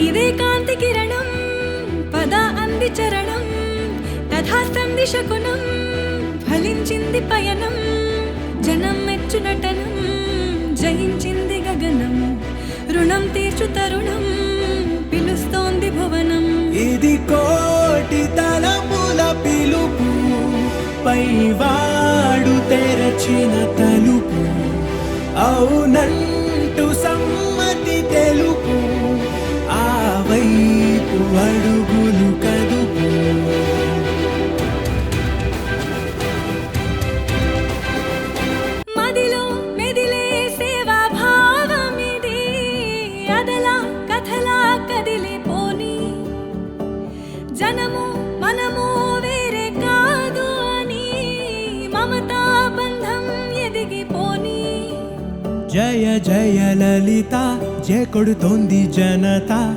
ఇదే కాంతి కిరణం పద అంది చరణం తథాస్తంది శకునం ఫలించింది పయనం జనం మెచ్చు నటనం జయించింది గగనం రుణం తీర్చు తరుణం పిలుస్తోంది భువనం ఇది కోటి తలపుల పిలుపు పైవాడు తెరచిన తలుపు అవునంటూ సమ్మతి తెలుపు ఆ వైపు అడుగులు కదుపు మదిలో మెదిలే సేవా భావమిది అదలా కథలా కదిలే పోని జనము మనము వేరే కాదు అని మమతా బంధం ఎదిగిపోని జయ జయ లలిత జయ కొడుతోంది జనత